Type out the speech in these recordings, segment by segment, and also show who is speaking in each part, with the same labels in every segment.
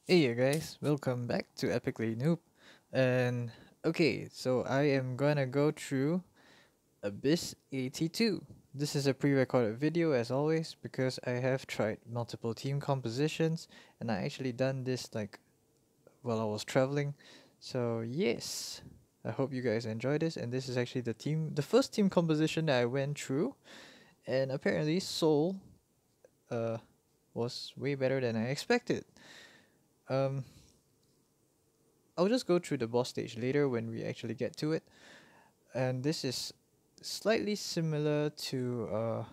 Speaker 1: Hey you guys, welcome back to Epically Noob. And okay, so I am gonna go through Abyss 82. This is a pre-recorded video as always because I have tried multiple team compositions and I actually done this like while I was traveling. So yes, I hope you guys enjoy this, and this is actually the first team composition that I went through, and apparently Soul uh was way better than I expected. Um I'll just go through the boss stage later when we actually get to it. And this is slightly similar to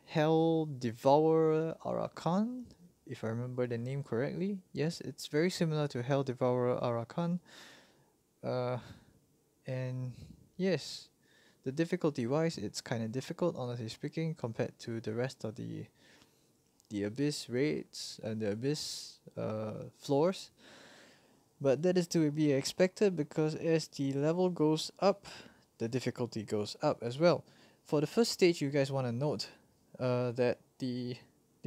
Speaker 1: Hell Devourer Arakan, if I remember the name correctly. Yes, it's very similar to Hell Devourer Arakan. Uh, and yes, the difficulty wise, it's kind of difficult, honestly speaking, compared to the rest of the Abyss raids and the Abyss floors. But that is to be expected because as the level goes up, the difficulty goes up as well. For the first stage, you guys want to note that the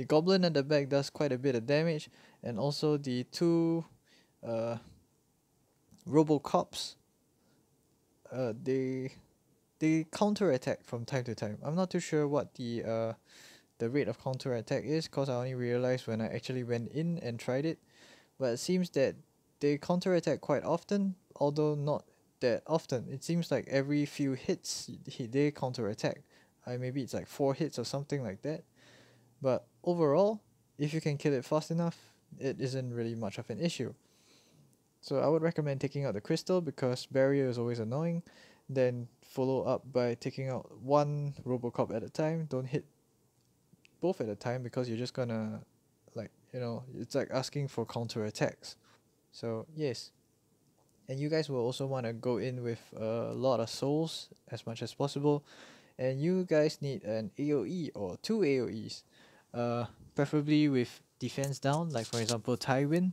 Speaker 1: goblin at the back does quite a bit of damage, and also the two uh, Robocops, they counter attack from time to time. I'm not too sure what the rate of counter attack is, cause I only realized when I actually went in and tried it. But it seems that they counterattack quite often, although not that often. It seems like every few hits they counterattack. Maybe it's like 4 hits or something like that. But overall, if you can kill it fast enough, it isn't really much of an issue. So I would recommend taking out the crystal because barrier is always annoying. Then follow up by taking out one Robocop at a time. Don't hit both at a time because you're just gonna it's like asking for counterattacks. So yes, and you guys will also want to go in with a lot of souls as much as possible, and you guys need an AoE or two AoEs, preferably with defense down, like for example Tywin's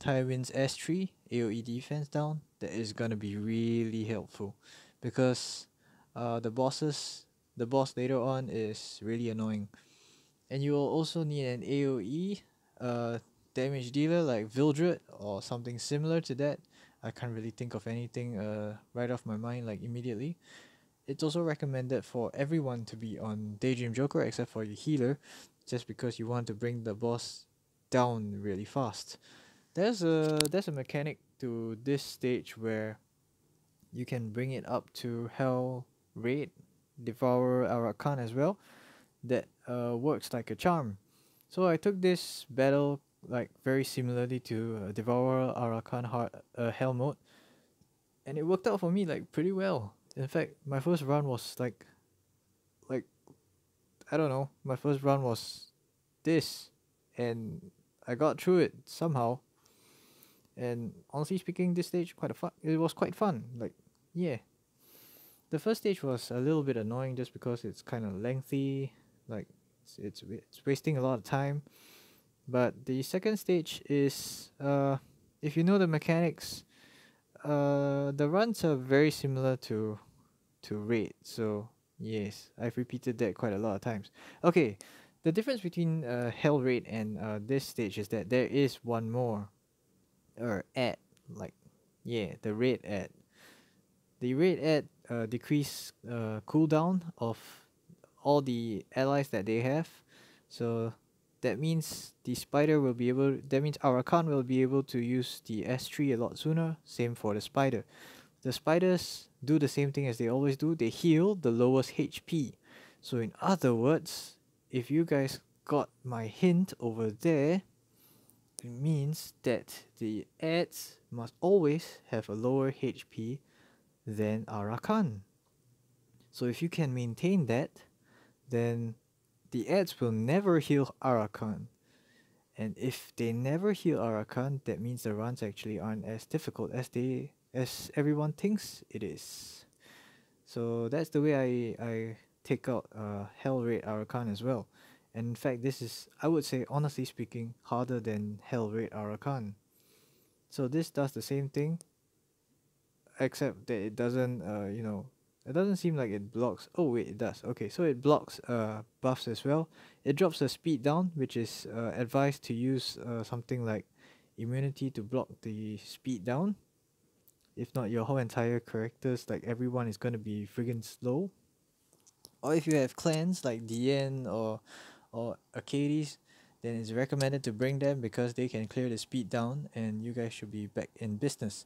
Speaker 1: S3 AoE defense down. That is gonna be really helpful, because the boss later on is really annoying, and you will also need an AoE damage dealer like Vildred or something similar to that. I can't really think of anything right off my mind like immediately. It's also recommended for everyone to be on Daydream Joker except for your healer, just because you want to bring the boss down really fast. There's a mechanic to this stage where you can bring it up to Hell Raid, Devour Arakan as well. That works like a charm. So I took this battle like very similarly to Devourer Arakan Hell mode, and it worked out for me like pretty well. In fact, my first run was like I don't know, my first run was this, and I got through it somehow. And honestly speaking, this stage quite a fun. It was quite fun. Like yeah, the first stage was a little bit annoying just because it's kind of lengthy. Like it's wasting a lot of time. But the second stage is if you know the mechanics, the runs are very similar to raid. So yes, I've repeated that quite a lot of times. Okay, the difference between hell raid and this stage is that there is one more ad, like yeah, the raid ad decrease cooldown of all the allies that they have. So that means the spider will be able that means Arakan will be able to use the S3 a lot sooner. Same for the spider. The spiders do the same thing as they always do. They heal the lowest HP. So in other words, if you guys got my hint over there, it means that the ads must always have a lower HP than Arakan. So if you can maintain that, then the ads will never heal Arakan. And if they never heal Arakan, that means the runs actually aren't as difficult as everyone thinks it is. So that's the way I take out Hell Raid Arakan as well. And in fact, this is, I would say, honestly speaking, harder than Hell Raid Arakan. So this does the same thing, except that it doesn't it doesn't seem like it blocks. Oh wait, it does. Okay, so it blocks buffs as well. It drops the speed down, which is advised to use something like immunity to block the speed down. If not, your whole entire characters, like everyone, is gonna be friggin' slow. Or if you have clans like DN or Arcades, then it's recommended to bring them because they can clear the speed down and you guys should be back in business.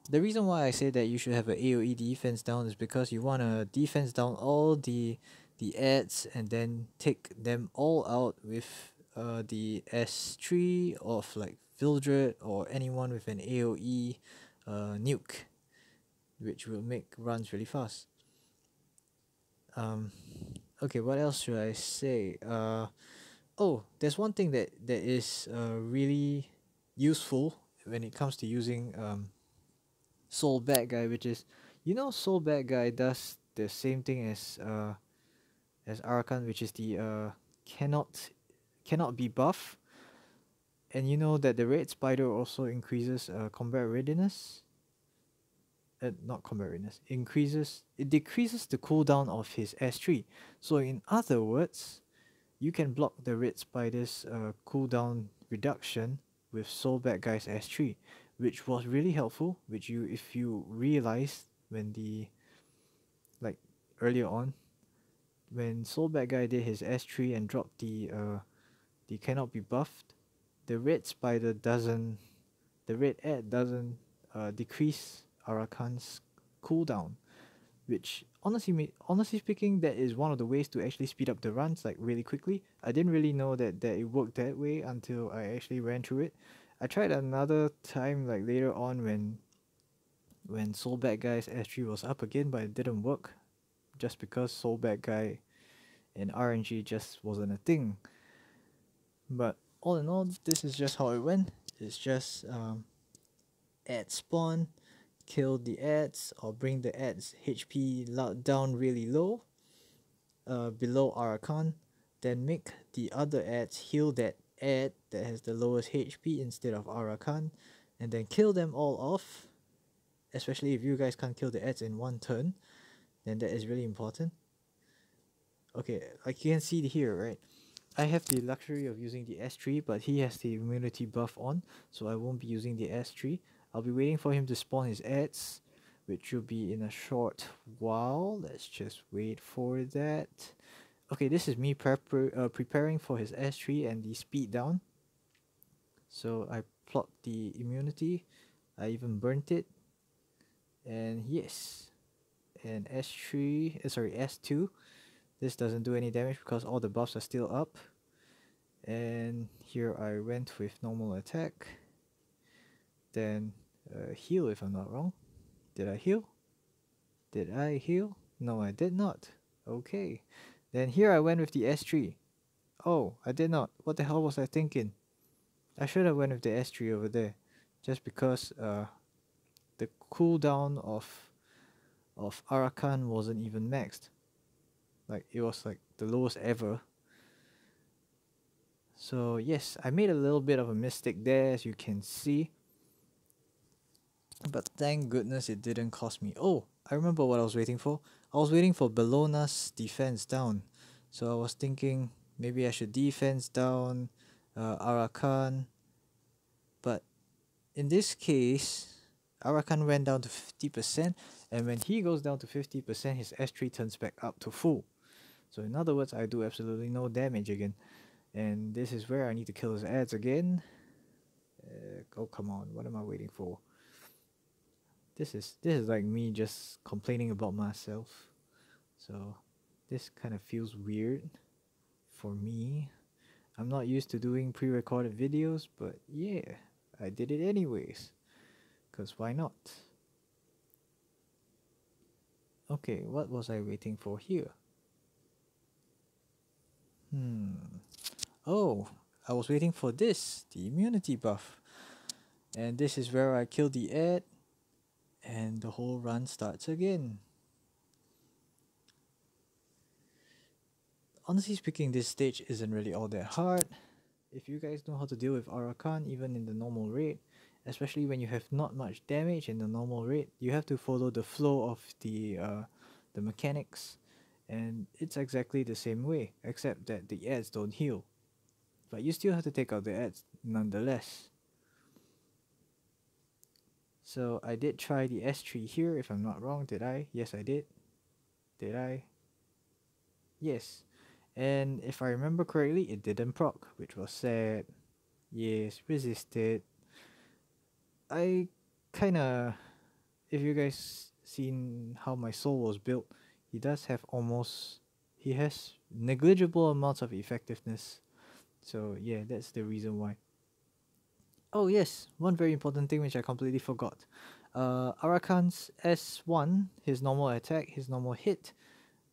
Speaker 1: The reason why I say that you should have a AoE defense down is because you want to defense down all the ads and then take them all out with the S3 of like Vildred or anyone with an AoE nuke, which will make runs really fast. Okay, what else should I say? Oh, there's one thing that is really useful when it comes to using Soul Badguy, which is, Soul Badguy does the same thing as Arahakan, which is the cannot be buff, and you know that the red spider also increases combat readiness. Not combat readiness. It decreases the cooldown of his S3. So in other words, you can block the red spider's cooldown reduction with Soul Badguy's S3, which was really helpful. If you realize when earlier on, when Soul Badguy did his S3 and dropped the cannot be buffed, the red ad doesn't decrease Arahakan's cooldown, which honestly speaking, that is one of the ways to actually speed up the runs like really quickly. I didn't really know that it worked that way until I actually ran through it. I tried another time like later on when Soul Badguy's S3 was up again, but it didn't work just because Soul Badguy and RNG just wasn't a thing. But all in all, this is just how it went. It's just ad spawn, kill the ads or bring the ads HP down really low, below Arahakan, then make the other ads heal that ad that has the lowest HP instead of Arahakan, and then kill them all off. Especially if you guys can't kill the ads in one turn, then that is really important. Okay, like you can see here, right? I have the luxury of using the S3, but he has the immunity buff on, so I won't be using the S3. I'll be waiting for him to spawn his ads, which will be in a short while. Let's just wait for that. Okay, this is me preparing for his S3 and the speed down. So I plot the immunity. I even burnt it. And yes. And S2. This doesn't do any damage because all the buffs are still up. And here I went with normal attack. Then heal if I'm not wrong. Did I heal? Did I heal? No, I did not. Okay. Then here I went with the S3. Oh, I did not. What the hell was I thinking? I should have went with the S3 over there. Just because the cooldown of Arahakan wasn't even maxed. Like, it was like the lowest ever. So yes, I made a little bit of a mistake there, as you can see. But thank goodness it didn't cost me. Oh, I remember what I was waiting for. I was waiting for Bellona's defense down. So I was thinking maybe I should defense down Arahakan. But in this case, Arahakan went down to 50%. And when he goes down to 50%, his S3 turns back up to full. So in other words, I do absolutely no damage again. And this is where I need to kill his ads again. Oh, come on. What am I waiting for? This is like me just complaining about myself. So this kind of feels weird for me. I'm not used to doing pre-recorded videos, but yeah, I did it anyways. Cause why not? Okay, what was I waiting for here? Oh, I was waiting for this, the immunity buff. And this is where I kill the ad, and the whole run starts again. Honestly speaking, this stage isn't really all that hard. If you guys know how to deal with Arahakan, even in the normal raid, especially when you have not much damage in the normal raid, you have to follow the flow of the mechanics, and it's exactly the same way, except that the ads don't heal. But you still have to take out the ads nonetheless. So I did try the S3 here, if I'm not wrong. Did I? Yes, I did. Did I? Yes. And if I remember correctly, it didn't proc, which was sad. Yes, resisted. I kinda, if you guys seen how my soul was built, he has negligible amounts of effectiveness. So yeah, that's the reason why. Oh yes, one very important thing which I completely forgot. Arahakan's S1, his normal attack, his normal hit,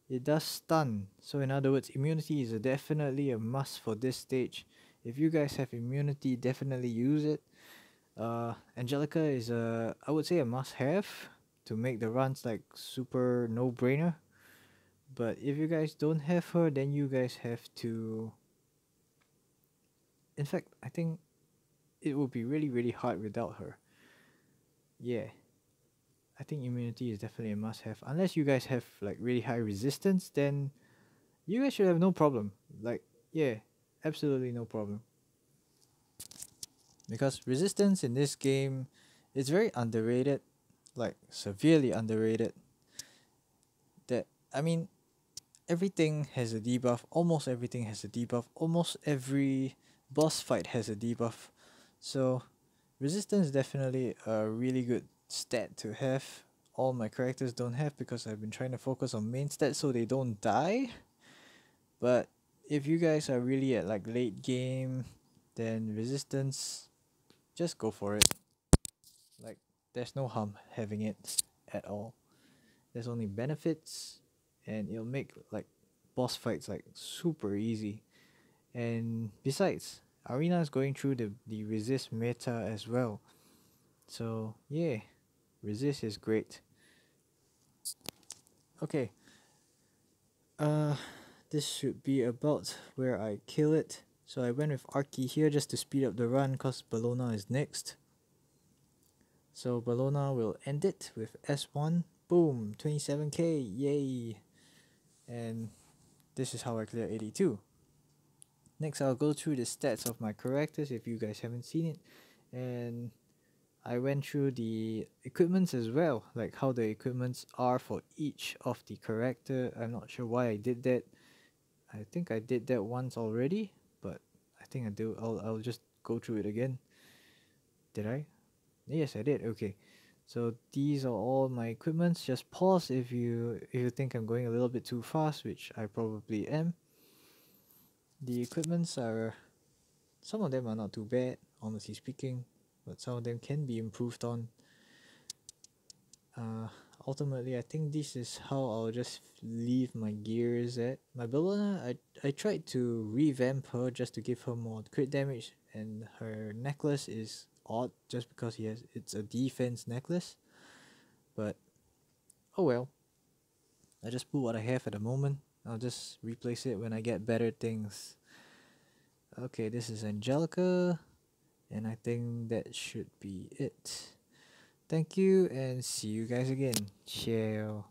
Speaker 1: it does stun. So in other words, immunity is definitely a must for this stage. If you guys have immunity, definitely use it. Angelica is I would say a must-have to make the runs like super no-brainer. But if you guys don't have her, then you guys have to. In fact, I think it would be really really hard without her. Yeah, I think immunity is definitely a must-have. Unless you guys have like really high resistance, then you guys should have no problem. Like yeah, absolutely no problem. Because resistance in this game is very underrated, like severely underrated. That I mean, everything has a debuff. Almost everything has a debuff. Almost every boss fight has a debuff. So resistance is definitely a really good stat to have. All my characters don't have because I've been trying to focus on main stats so they don't die. But if you guys are really at like late game, then resistance, just go for it. Like there's no harm having it at all. There's only benefits, and it'll make like boss fights like super easy. And besides, Arena is going through the resist meta as well. So yeah, resist is great. Okay. Uh this should be about where I kill it. So I went with Arky here just to speed up the run cause Bellona is next. So Bellona will end it with S1. Boom, 27k, yay. And this is how I clear 82. Next, I'll go through the stats of my characters if you guys haven't seen it. And I went through the equipments as well, like how the equipments are for each of the character. I'm not sure why I did that. I think I did that once already, but I think I do. I'll just go through it again. Did I? Yes, I did. Okay. So these are all my equipments. Just pause if you think I'm going a little bit too fast, which I probably am. The equipments are, some of them are not too bad, honestly speaking, but some of them can be improved on. Uh, Ultimately, I think this is how I'll just leave my gears at. My Bellona, I tried to revamp her just to give her more crit damage, and her necklace is odd just because it's a defense necklace. But oh well, I just put what I have at the moment. I'll just replace it when I get better things. Okay, this is Angelica, and I think that should be it. Thank you, and see you guys again. Ciao.